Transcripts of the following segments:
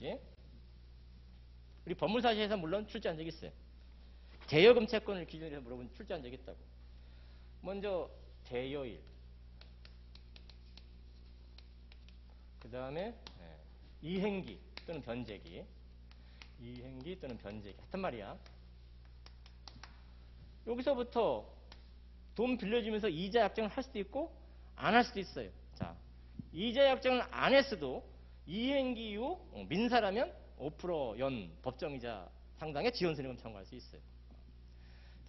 있지. 우리 법무사시에서 물론 출제한 적이 있어요. 대여금 채권을 기준으로 해서 물어본 출제한 적이 있다고. 먼저 대여일. 그 다음에 이행기 또는 변제기. 이행기 또는 변제기. 하여튼 말이야. 여기서부터 돈 빌려주면서 이자 약정을 할 수도 있고 안 할 수도 있어요. 자, 이자 약정을 안 했어도 이행기 이후 민사라면 5% 연 법정이자 상당의 지연수익금 청구할 수 있어요.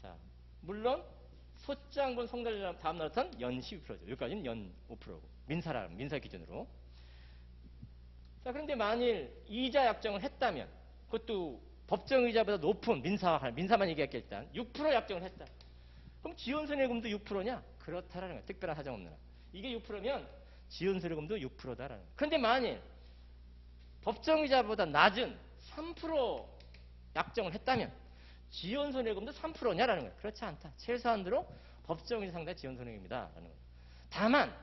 자, 물론 소장본 송달 다음 날부터는 연 12%죠. 여기까지는 연 5%고 민사라면 민사 기준으로. 자, 그런데 만일 이자 약정을 했다면 그것도 법정이자보다 높은 민사만 얘기할게 일단 6% 약정을 했다. 그럼 지연손해금도 6%냐? 그렇다라는 거야. 특별한 사정 없는 한. 이게 6%면 지연손해금도 6%다라는 거야. 그런데 만일 법정이자보다 낮은 3% 약정을 했다면 지연손해금도 3%냐라는 거야. 그렇지 않다. 최소한으로 법정이자 상당의 지연손해금이다라는 거야. 다만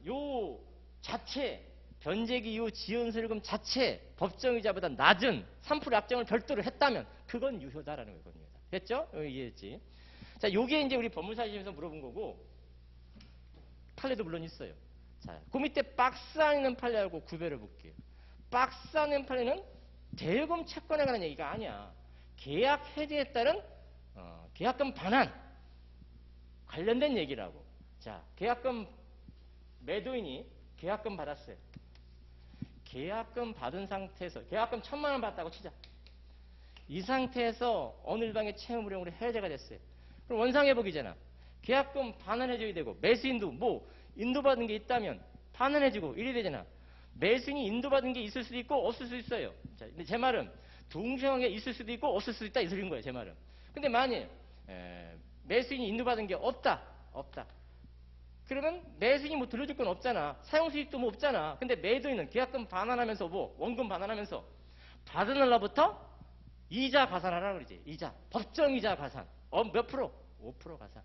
요 자체 변제기 이후 지연손해금 자체 법정이자보다 낮은 3% 약정을 별도로 했다면 그건 유효다라는 거거든요. 됐죠? 이해했지? 자, 요게 이제 우리 법무사시에서 물어본 거고 판례도 물론 있어요. 자, 그 밑에 박스 안에 있는 판례하고 구별해 볼게요. 박스 안에 있는 판례는 대여금 채권에 관한 얘기가 아니야. 계약 해지에 따른 계약금 반환 관련된 얘기라고. 자, 계약금 매도인이 계약금 받았어요. 계약금 받은 상태에서 계약금 1,000만 원 받았다고 치자. 이 상태에서 어느 일방의 채무불이행으로 해제가 됐어요. 그럼 원상회복이잖아. 계약금 반환해줘야 되고 매수인도 뭐 인도받은 게 있다면 반환해주고 이래 되잖아. 매수인이 인도받은 게 있을 수도 있고 없을 수도 있어요. 자, 근데 제 말은 동시에 있을 수도 있고 없을 수도 있다 이 소리인 거예요. 제 말은. 근데 만일 매수인이 인도받은 게 없다. 그러면 매수인이 뭐 들려줄 건 없잖아. 사용수익도 뭐 없잖아. 근데 매도인은 계약금 반환하면서 뭐 원금 반환하면서 받은 날로부터 이자 가산하라고 그러지. 이자. 법정이자 가산. 몇 프로? 5% 가산.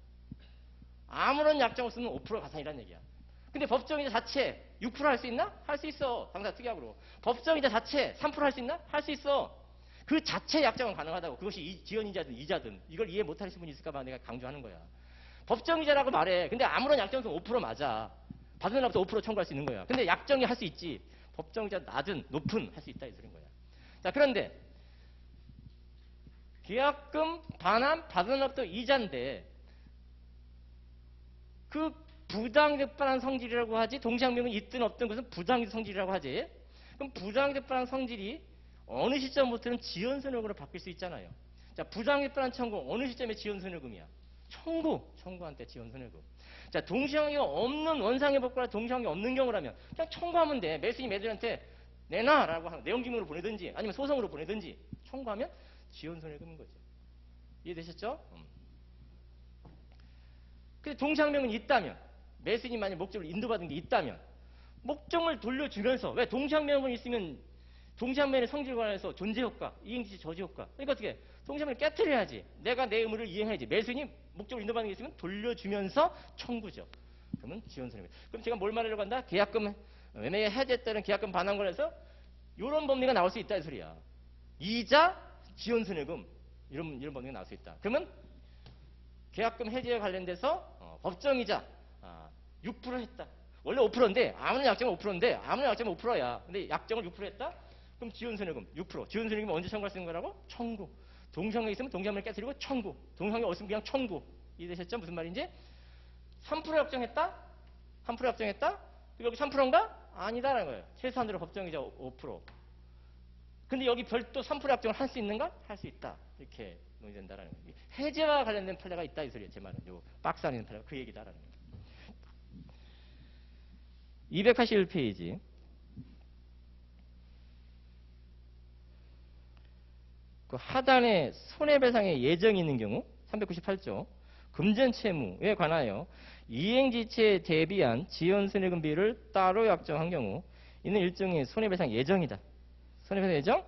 아무런 약정 없으면 5% 가산이란 얘기야. 근데 법정이자 자체 6% 할 수 있나? 할 수 있어. 당사 특약으로. 법정이자 자체 3% 할 수 있나? 할 수 있어. 그 자체 약정은 가능하다고. 그것이 지연이자든 이자든. 이걸 이해 못하시는 분이 있을까 봐 내가 강조하는 거야. 법정이자라고 말해. 근데 아무런 약정 없으면 5% 맞아. 받은 날부터 5% 청구할 수 있는 거야. 근데 약정이 할 수 있지. 법정이자 낮은, 높은 할 수 있다 이 소리인 거야. 자, 그런데 계약금 반환 받은 날부터 이자인데 그 부당적반한 성질이라고 하지. 동시항명은 있든 없든 그것은 부당적 성질이라고 하지. 그럼 부당적반한 성질이 어느 시점부터는 지연선역으로 바뀔 수 있잖아요. 자, 부당적반한 청구 어느 시점에 지연선역금이야? 청구한테 지연선역금. 자, 동시항이 없는 원상회복과 동시항이 없는 경우라면 그냥 청구하면 돼. 매수인이 매도인한테 내놔라고 내용증명으로 보내든지 아니면 소송으로 보내든지 청구하면 지연선역금인 거죠. 이해되셨죠? 근데 동시항명은 있다면 매수인이 만약 목적을 인도받은 게 있다면 목적을 돌려주면서 왜 동시항명은 있으면 동시항명의 성질에 관해서 존재효과, 이행지시 저지효과. 그러니까 어떻게 동시항명을 깨트려야지. 내가 내 의무를 이행해야지. 매수인이 목적을 인도받는 게 있으면 돌려주면서 청구죠. 그러면 지연선역금. 그럼 제가 뭘 말하려고 한다? 계약금 매매 해제했다는 계약금 반환 관련해서 이런 법리가 나올 수 있다 이 소리야. 이자, 지연선역금 이런 법리가 나올 수 있다. 그러면 계약금 해지에 관련돼서 법정이자 6% 했다. 원래 5%인데 아무런 약정은 5%인데 아무런 약정은 5%야. 근데 약정을 6% 했다? 그럼 지연손해금 6%. 지연손해금은 언제 청구할 수 있는 거라고? 청구. 동시항에 있으면 동시항을 깨뜨리고 청구. 동시항에 없으면 그냥 청구. 이해되셨죠? 무슨 말인지? 3% 약정했다? 3% 약정했다? 여기 3%인가? 아니다라는 거예요. 최소한으로 법정이자 5%. 근데 여기 별도 3% 약정을 할 수 있는가? 할 수 있다. 이렇게 논의된다라는 거예요. 해제와 관련된 판례가 있다 이 소리예요. 제 말은. 요 박스 안에 있는 판례가 그 얘기다라는 거예요. 281페이지. 그 하단에 손해배상의 예정이 있는 경우 398조 금전채무에 관하여 이행지체에 대비한 지연손해금 비율을 따로 약정한 경우 이는 일종의 손해배상 예정이다. 손해배상 예정,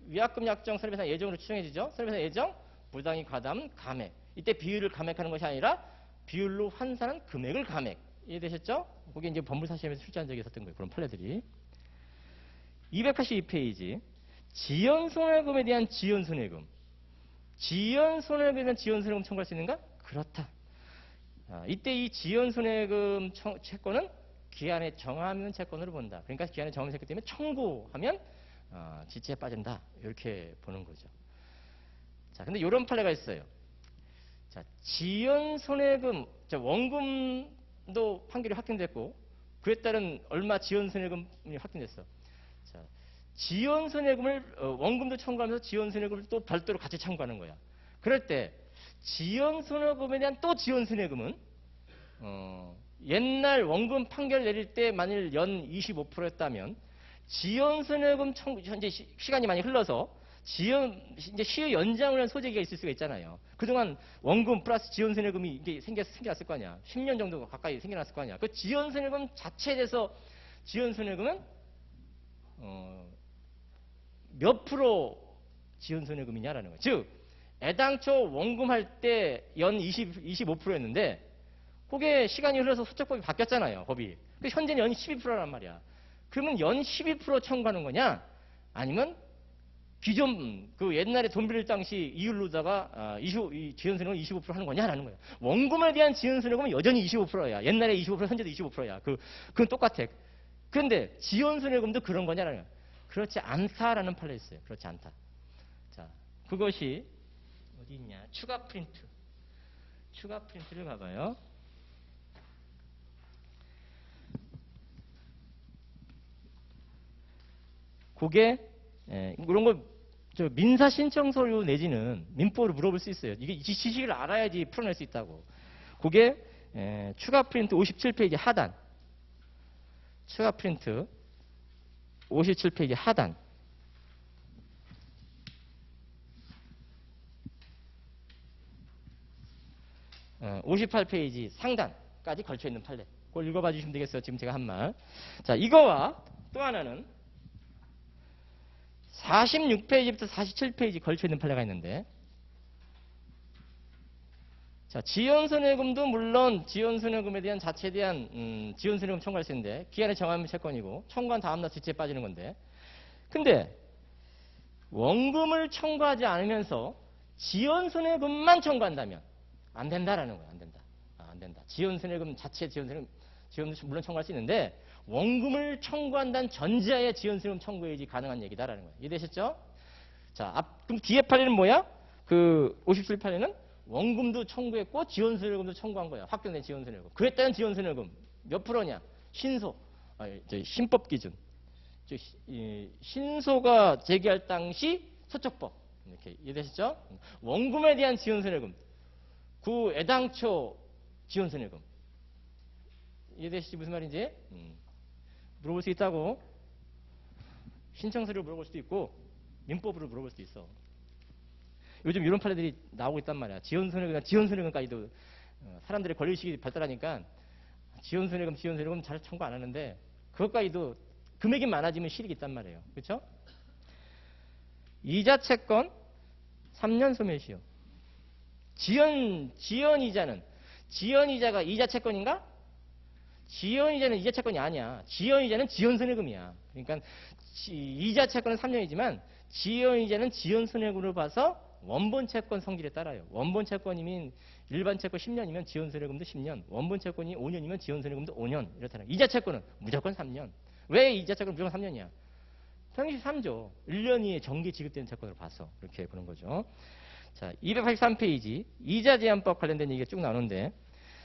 위약금 약정 손해배상 예정으로 추정해지죠. 손해배상 예정, 부당이 과다함 감액. 이때 비율을 감액하는 것이 아니라 비율로 환산한 금액을 감액. 이해되셨죠? 그게 이제 법무사시험에서 출제한 적이 있었던 거예요. 그런 판례들이. 282페이지. 지연손해금에 대한 지연손해금. 지연손해금에 대한 지연손해금 청구할 수 있는가? 그렇다. 이때 이 지연손해금 채권은 기한에 정하면 채권으로 본다. 그러니까 기한에 정하면 채권 때문에 청구하면 지체에 빠진다. 이렇게 보는 거죠. 자, 근데 이런 판례가 있어요. 자, 지연손해금, 원금도 판결이 확정됐고 그에 따른 얼마 지연손해금이 확정됐어. 자, 지연손해금을 원금도 청구하면서 지연손해금을 또 별도로 같이 청구하는 거야. 그럴 때 지연손해금에 대한 또 지연손해금은 옛날 원금 판결 내릴 때 만일 연 25%였다면 지연손해금 청구 현재 시간이 많이 흘러서 이제 시효 연장을 한 소재기가 있을 수가 있잖아요. 그동안 원금 플러스 지연손해금이 이게 생겨났을 거 아니야. 10년 정도 가까이 생겨났을 거 아니야. 그 지연손해금 자체에 대해서 지연손해금은 몇 프로 지연손해금이냐라는 거예요. 즉 애당초 원금할 때 연 25%였는데 그게 시간이 흘러서 소책법이 바뀌었잖아요. 법이. 현재는 연 12%란 말이야. 그러면 연 12% 청구하는 거냐? 아니면 기존 그 옛날에 돈 빌릴 당시 이율로다가 지연손해금을 25% 하는 거냐라는 거예요. 원금에 대한 지연손해금은 여전히 25%야. 옛날에 25%, 현재도 25%야. 그건 똑같아. 그런데 지연손해금도 그런 거냐라는 거예요. 그렇지 않다라는 판례가 있어요. 그렇지 않다. 자, 그것이 어디 있냐? 추가 프린트. 추가 프린트를 봐봐요. 그게 이런 거 민사 신청 서류 내지는 민법으로 물어볼 수 있어요. 이게 이 지식을 알아야지 풀어낼 수 있다고. 그게 추가 프린트 57페이지 하단. 추가 프린트 57페이지 하단. 58페이지 상단까지 걸쳐 있는 판례. 그걸 읽어봐 주시면 되겠어요. 지금 제가 한 말. 자, 이거와 또 하나는 46페이지부터 47페이지 걸쳐 있는 판례가 있는데, 자, 지연손해금도 물론 지연손해금에 대한 자체에 대한 지연손해금 청구할 수 있는데 기한에 정하면 채권이고 청구한 다음날 지체에 빠지는 건데, 근데 원금을 청구하지 않으면서 지연손해금만 청구한다면 안 된다라는 거예요. 안 된다. 안 된다. 지연손해금 자체 지연손해금 물론 청구할 수 있는데 원금을 청구한다는 전제하에 지연손해금 청구해야지 가능한 얘기다라는 거예요. 이해되셨죠? 자, 그럼 뒤에 판례는 뭐야? 그 57판례는 원금도 청구했고 지연손해금도 청구한 거야. 확정된 지연손해금. 그에 따른 지연손해금 몇 프로냐? 신법 기준. 신소가 제기할 당시 소척법. 이렇게 이해되셨죠? 원금에 대한 지연손해금. 그 애당초 지연손해금. 이해되시지 무슨 말인지? 물어볼 수 있다고. 신청서를 물어볼 수도 있고 민법으로 물어볼 수도 있어. 요즘 이런 판례들이 나오고 있단 말이야. 지연손해금까지도 사람들의 권리의식이 발달하니까 지연손해금 잘 청구 안 하는데 그것까지도 금액이 많아지면 실익이 있단 말이에요. 그렇죠? 이자채권 3년 소멸시효. 지연이자가 이자채권인가? 지연이자는 이자채권이 아니야. 지연이자는 지연손해금이야. 그러니까 이자채권은 3년이지만 지연이자는 지연손해금으로 봐서 원본채권 성질에 따라요. 원본채권이면 일반채권 10년이면 지연손해금도 10년, 원본채권이 5년이면 지연손해금도 5년 이렇다는 거예요. 이자채권은 무조건 3년. 왜 이자채권은 무조건 3년이야? 평시 3조. 1년 이에 정기 지급되는 채권으로 봐서 이렇게 보는 거죠. 자, 283페이지 이자제한법 관련된 얘기가 쭉 나오는데,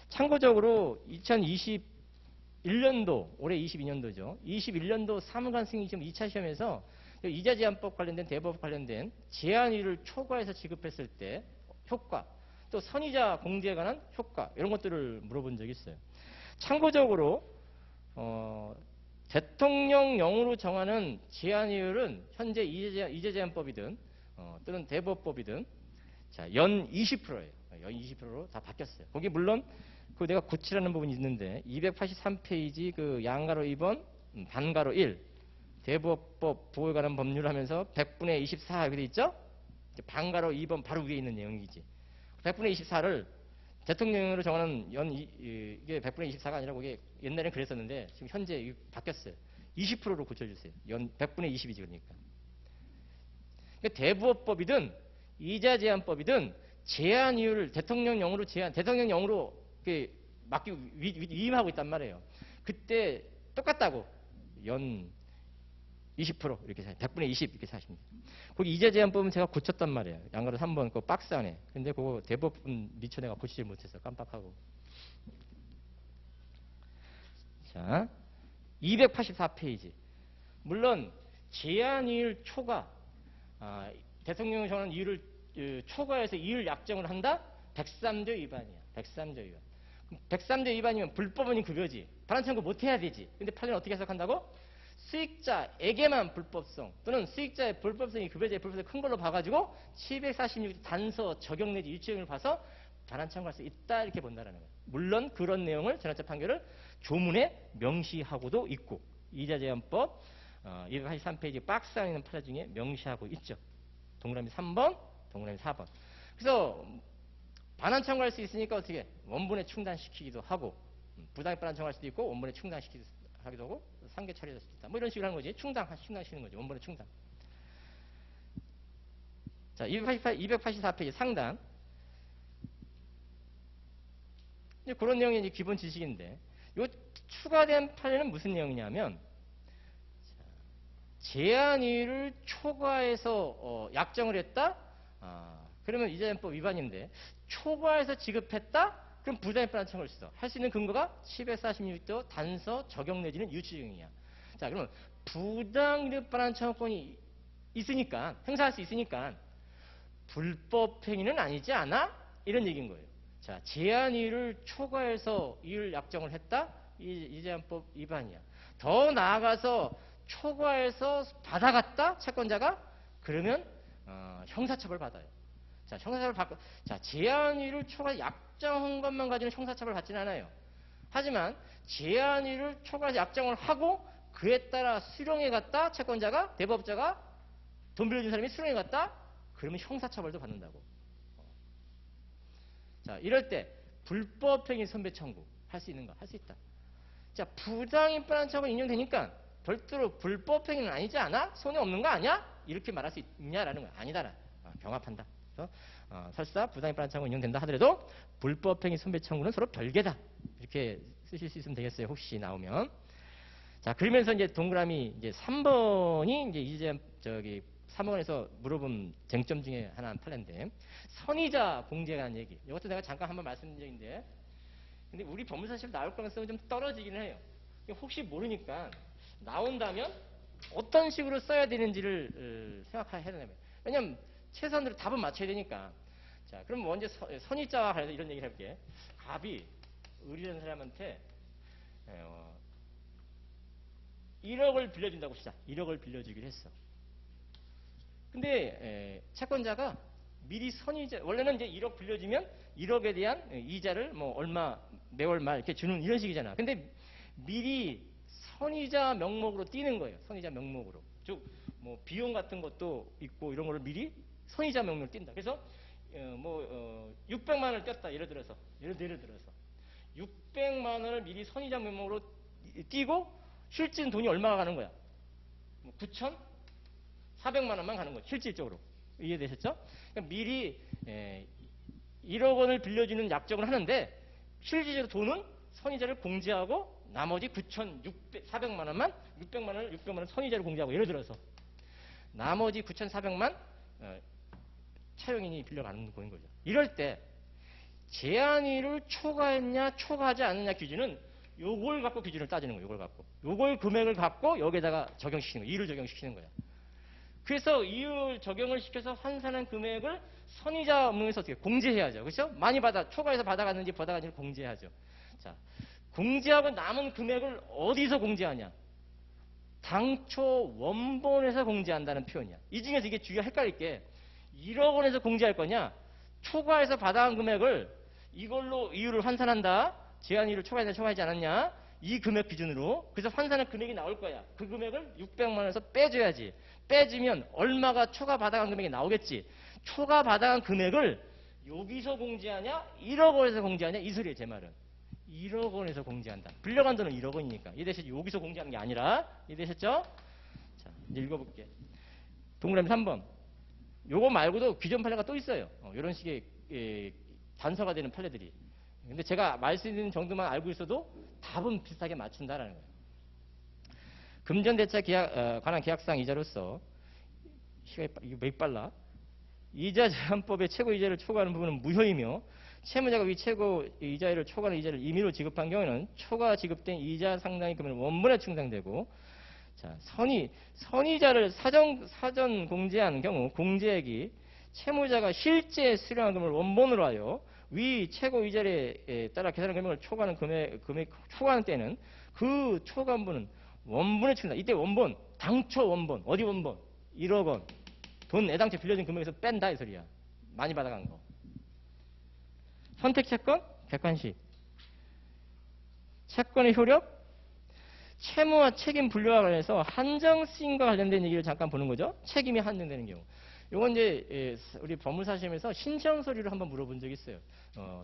참고적으로 2021년도 올해 22년도죠. 21년도 사무관 승인 시험 2차 시험에서 이자제한법 관련된 대법 관련된 제한율을 초과해서 지급했을 때 효과, 또 선이자 공제에 관한 효과 이런 것들을 물어본 적이 있어요. 참고적으로 대통령령으로 정하는 제한율은 현재 이자제한법이든 또는 대법법이든 자, 연 20%예요. 연 20%로 다 바뀌었어요. 거기 물론 그 내가 고치라는 부분이 있는데 283페이지 그 양가로 2번 반가로 1 대법법 보호에 관한 법률 하면서 100분의 24 이렇게 돼 있죠? 반가로 2번 바로 위에 있는 내용이지. 100분의 24를 대통령으로 정하는 이게 100분의 24가 아니라 그게 옛날엔 그랬었는데 지금 현재 바뀌었어요. 20%로 고쳐주세요. 100분의 20이지 그러니까. 그러니까 대부업법이든 이자 제한법이든 제한 이유를 대통령령으로 대통령령으로 위임하고 있단 말이에요. 그때 똑같다고 연 20% 이렇게 100분의 20 이렇게 사십니다. 거기 이자 제한법은 제가 고쳤단 말이에요. 양가로 3번 그 박스 안에. 근데 그거 대법원 미처 내가 고치지 못해서 깜빡하고. 자, 284페이지. 물론 제한 이율 초과, 대통령이 정하는 이율을 초과해서 이율 약정을 한다? 103조 위반이야. 103조 위반. 103조 위반이면 불법원인 급여지. 반환청구 못 해야 되지. 근데 판례는 어떻게 해석한다고? 수익자에게만 불법성 또는 수익자의 불법성이 급여자의 불법성이 큰 걸로 봐가지고 746 단서 적용 내지 유치형을 봐서 반환청구할 수 있다 이렇게 본다라는 거예요. 물론 그런 내용을 전환적 판결을 조문에 명시하고도 있고 이자제한법 283페이지 박스 안에 있는 판례 중에 명시하고 있죠. 동그라미 3번, 동그라미 4번. 그래서 반환청구할 수 있으니까 어떻게 원본에 충당시키기도 하고 부당히 반환청구할 수도 있고 원본에 충당시키기도 하고 상계 처리할 수도 있다. 뭐 이런 식으로 하는 거지. 충당시키는 거지. 원본에 충당. 자, 284페이지 상단. 이제 그런 내용이 이제 기본 지식인데, 요 추가된 판례는 무슨 내용이냐면, 제한이율을 초과해서 약정을 했다. 그러면 이자제한법 위반인데 초과해서 지급했다. 그럼 부당히 반환청구를 써. 할 수 있는 근거가 746조 단서 적용 내지는 유치증이야. 자, 그러면 부당히 반환청구권이 있으니까 행사할 수 있으니까 불법 행위는 아니지 않아? 이런 얘기인 거예요. 자, 제한 이율을 초과해서 이율 약정을 했다? 이자제한법 위반이야. 더 나아가서 초과해서 받아갔다? 채권자가? 그러면 형사처벌 받아요. 자, 형사처벌 받고, 자, 제한이율을 초과 약정한 것만 가지고는 형사처벌 받지는 않아요. 하지만 제한이율을 초과해서 약정을 하고 그에 따라 수령해 갔다? 채권자가? 대법자가? 돈 빌려준 사람이 수령해 갔다? 그러면 형사처벌도 받는다고. 자, 이럴 때 불법행위 선배 청구 할 수 있는가? 할 수 있다. 자, 부당히 반환청구 인용되니까 별도로 불법행위는 아니지 않아? 손해 없는 거 아니야? 이렇게 말할 수 있냐라는 거야. 아니다라. 경합한다. 설사 부당히 반환청구 인용된다 하더라도 불법행위 선배 청구는 서로 별개다. 이렇게 쓰실 수 있으면 되겠어요. 혹시 나오면. 자, 그러면서 이제 동그라미 이제 3번이 이제 3번에서 물어본 쟁점 중에 하나는 판례인데 선의자 공제에 관한 얘기. 이것도 내가 잠깐 한번 말씀드린 적인데 근데 우리 법무사실 나올 가능성은 좀 떨어지긴 해요. 혹시 모르니까 나온다면 어떤 식으로 써야 되는지를 생각해야 되는 거예요. 왜냐면 최선으로 답은 맞춰야 되니까. 자, 그럼 먼저 선의자와 관련해서 이런 얘기를 해볼게. 갑이 의리된 사람한테 1억을 빌려준다고 시작. 1억을 빌려주기로 했어. 근데 채권자가 미리 선의자, 원래는 이제 1억 빌려주면 1억에 대한 이자를 뭐 얼마 매월 말 이렇게 주는 이런 식이잖아. 근데 미리 선의자 명목으로 띄는 거예요. 선의자 명목으로. 즉 뭐 비용 같은 것도 있고 이런 거를 미리 선의자 명목으로 띈다. 그래서 600만 원을 띄었다. 예를 들어서 600만 원을 미리 선의자 명목으로 띄고 실질 돈이 얼마가 가는 거야? 9,400만 원만 가는 거예요. 실질적으로. 이해되셨죠? 그러니까 미리 1억 원을 빌려주는 약정을 하는데 실질적으로 돈은 선의자를 공제하고 나머지 9,400만 원만 600만 원 선의자를 공제하고 예를 들어서 나머지 9,400만 차용인이 빌려가는 거인 거죠. 이럴 때 제한이율을 초과했냐 초과하지 않느냐 기준은 요걸 갖고 기준을 따지는 거예요. 요걸 금액을 갖고 여기에다가 적용시키는 거예요. 이율을 적용시키는 거예요. 그래서 이율 적용을 시켜서 환산한 금액을 선의자 명에서 어떻게 공제해야죠. 그렇죠? 많이 초과해서 받아갔는지 공제하죠. 자, 공제하고 남은 금액을 어디서 공제하냐? 당초 원본에서 공제한다는 표현이야. 이 중에서 이게 주의가 헷갈릴 게 1억 원에서 공제할 거냐? 초과해서 받아간 금액을 이걸로 이율을 환산한다. 제한이율을 초과했냐 초과하지 않았냐? 이 금액 기준으로. 그래서 환산한 금액이 나올 거야. 그 금액을 600만 원에서 빼줘야지. 빼주면 얼마가 초과 받아간 금액이 나오겠지. 초과 받아간 금액을 여기서 공제하냐 1억 원에서 공제하냐 이 소리예요. 제 말은. 1억 원에서 공제한다. 불려간 돈은 1억 원이니까. 이해되셨죠? 여기서 공제하는 게 아니라. 이해되셨죠? 자, 이제 읽어볼게. 동그라미 3번. 요거 말고도 기존 판례가 또 있어요. 이런 식의 단서가 되는 판례들이. 근데 제가 말씀드리는 정도만 알고 있어도 답은 비슷하게 맞춘다라는 거예요. 금전대차 관한 계약상 이자로서 이거 몇 빨라? 이자 제한법의 최고 이자를 초과하는 부분은 무효이며 채무자가 위 최고 이자율을 초과하는 이자를 임의로 지급한 경우에는 초과 지급된 이자 상당의 금액은 원본에 충당되고 자, 선이자를 사전 공제한 경우 공제액이 채무자가 실제 수령한 금액을 원본으로 하여 위 최고 이자에 따라 계산한 금액을 초과하는 금액 초과하는 때는 그 초과분은 원본에 충당. 이때 원본, 당초 원본, 어디 원본? 1억 원. 돈 애당초 빌려준 금액에서 뺀다 이 소리야. 많이 받아간 거. 선택 채권, 객관식. 채권의 효력, 채무와 책임 분류와 관련해서 한정 승인과 관련된 얘기를 잠깐 보는 거죠. 책임이 한정되는 경우. 요건 이제 우리 법무사 시험에서 신청 서류를 한번 물어본 적이 있어요.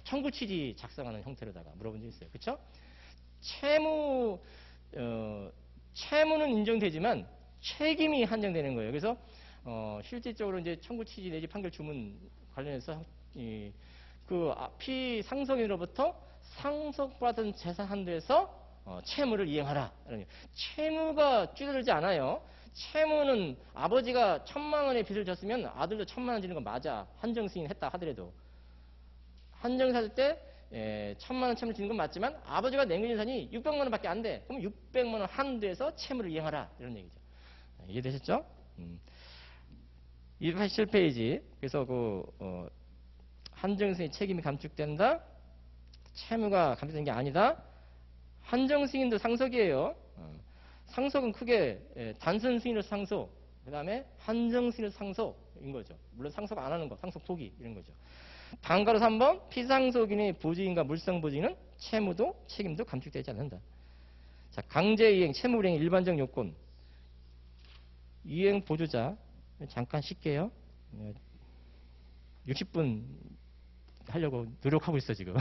청구 취지 작성하는 형태로다가 물어본 적이 있어요. 그렇죠? 채무는 인정되지만 책임이 한정되는 거예요. 그래서 실질적으로 이제 청구 취지 내지 판결 주문 관련해서 피상속인으로부터 상속받은 재산 한도에서 채무를 이행하라. 채무가 줄어들지 않아요. 채무는 아버지가 1,000만 원의 빚을 졌으면 아들도 1,000만 원 지는 건 맞아. 한정승인 했다 하더라도. 한정사 할 때 1,000만 원 채무를 지는 건 맞지만 아버지가 낸 예산이 600만 원밖에 안 돼. 그럼 600만 원 한도에서 채무를 이행하라. 이런 얘기죠. 이해되셨죠? 287페이지. 그래서 한정승인 책임이 감축된다. 채무가 감축된 게 아니다. 한정승인도 상속이에요. 상속은 크게 단순 승인으로 상속, 그 다음에 한정승인으로 상속인 거죠. 물론 상속 안 하는 거, 상속 포기 이런 거죠. 단가로 3번 피상속인의 보증인과 물상보증인은 채무도 책임도 감축되지 않는다. 자, 강제이행, 채무불이행 일반적 요건. 이행 보조자 잠깐 쉴게요. 60분 하려고 노력하고 있어 지금.